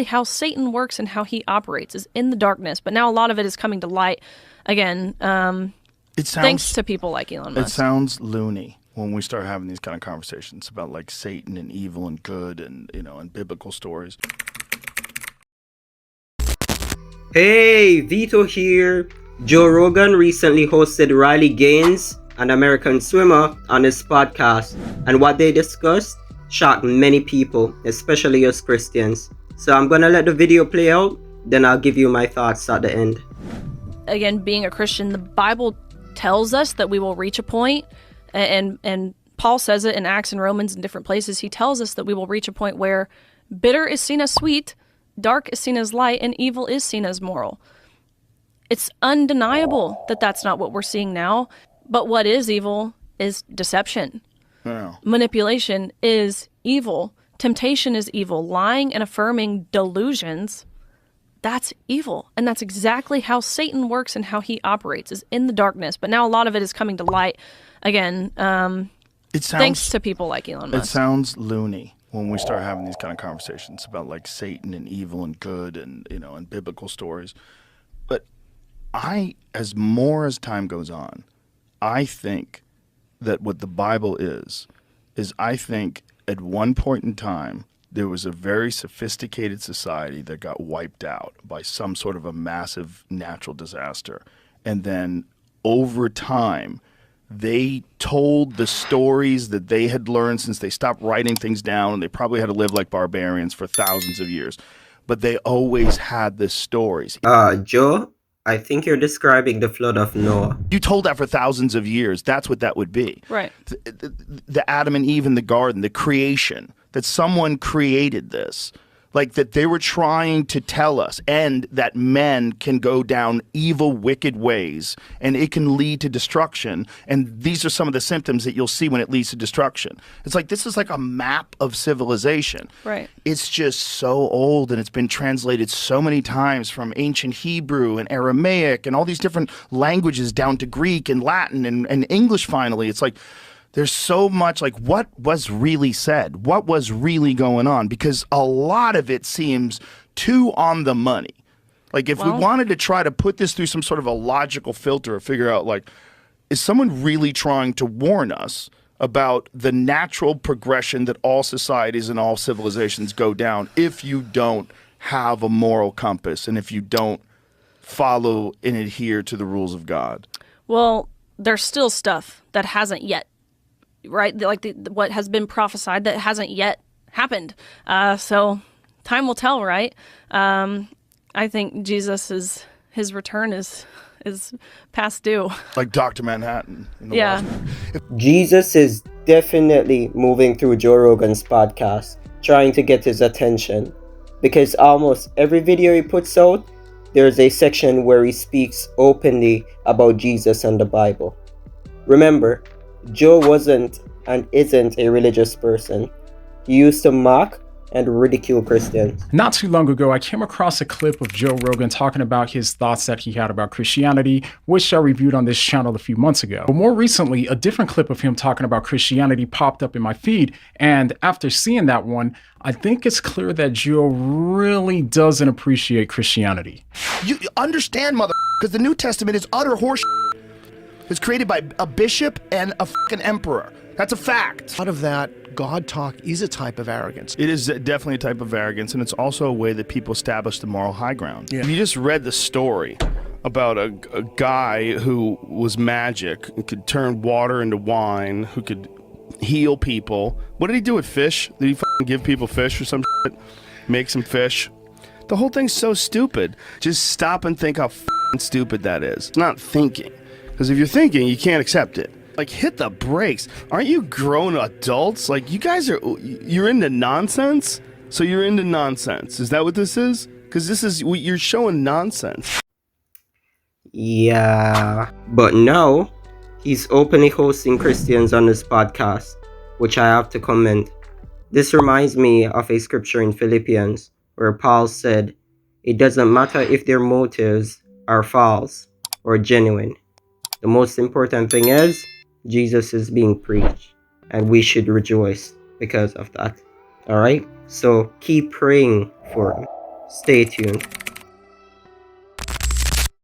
how Satan works and how he operates is in the darkness, but now a lot of it is coming to light again. Thanks to people like Elon Musk. It sounds loony when we start having these kind of conversations about like Satan and evil and good and, you know, and biblical stories. Hey, Vito here. Joe Rogan recently hosted Riley Gaines, an American swimmer, on his podcast, and what they discussed shocked many people, especially us Christians. So I'm gonna let the video play out, then I'll give you my thoughts at the end. Again, being a Christian, the Bible tells us that we will reach a point, and Paul says it in Acts and Romans and different places. He tells us that we will reach a point where bitter is seen as sweet, dark is seen as light, and evil is seen as moral. It's undeniable that that's not what we're seeing now, but what is evil is deception. Yeah. Manipulation is evil. Temptation is evil. Lying and affirming delusions, that's evil. And that's exactly how Satan works and how he operates, is in the darkness. But now a lot of it is coming to light again. Thanks to people like Elon Musk. It sounds loony when we start having these kind of conversations about like Satan and evil and good and, you know, and biblical stories. But as time goes on, I think that what the Bible is I think at one point in time, there was a very sophisticated society that got wiped out by some sort of a massive natural disaster. And then over time, they told the stories that they had learned since they stopped writing things down, and they probably had to live like barbarians for thousands of years. But they always had the stories. Joe, I think you're describing the flood of Noah. You told that for thousands of years. That's what that would be. Right. The Adam and Eve in the garden, the creation, that someone created this. Like that they were trying to tell us, and that men can go down evil, wicked ways, and it can lead to destruction. And these are some of the symptoms that you'll see when it leads to destruction. It's like, this is like a map of civilization. Right. It's just so old, and it's been translated so many times from ancient Hebrew and Aramaic and all these different languages down to Greek and Latin and English finally. It's like, there's so much like what was really said, what was really going on, because a lot of it seems too on the money. Like if we wanted to try to put this through some sort of a logical filter or figure out like, is someone really trying to warn us about the natural progression that all societies and all civilizations go down if you don't have a moral compass and if you don't follow and adhere to the rules of God? Well, there's still stuff that hasn't yet, right? Like what has been prophesied that hasn't yet happened. So time will tell, right? I think his return is past due. Like Dr. Manhattan. Yeah. Jesus is definitely moving through Joe Rogan's podcast, trying to get his attention, because almost every video he puts out, there's a section where he speaks openly about Jesus and the Bible. Remember, Joe wasn't and isn't a religious person. He used to mock and ridicule Christians. Not too long ago, I came across a clip of Joe Rogan talking about his thoughts that he had about Christianity, which I reviewed on this channel a few months ago. But more recently, a different clip of him talking about Christianity popped up in my feed, and after seeing that one, I think it's clear that Joe really doesn't appreciate Christianity. You understand, mother, because the New Testament is utter horse. It's created by a bishop and a fucking emperor. That's a fact. Out of that, God talk is a type of arrogance. It is definitely a type of arrogance, and it's also a way that people establish the moral high ground. Yeah. You just read the story about a guy who was magic, who could turn water into wine, who could heal people. What did he do with fish? Did he fucking give people fish or some shit? Make some fish? The whole thing's so stupid. Just stop and think how fucking stupid that is. It's not thinking. Because if you're thinking, you can't accept it. Like, hit the brakes. Aren't you grown adults? Like, you're into nonsense? So you're into nonsense. Is that what this is? Because you're showing nonsense. Yeah, but now he's openly hosting Christians on his podcast, which I have to commend. This reminds me of a scripture in Philippians where Paul said, "It doesn't matter if their motives are false or genuine. The most important thing is Jesus is being preached, and we should rejoice because of that." All right? So keep praying for him. Stay tuned.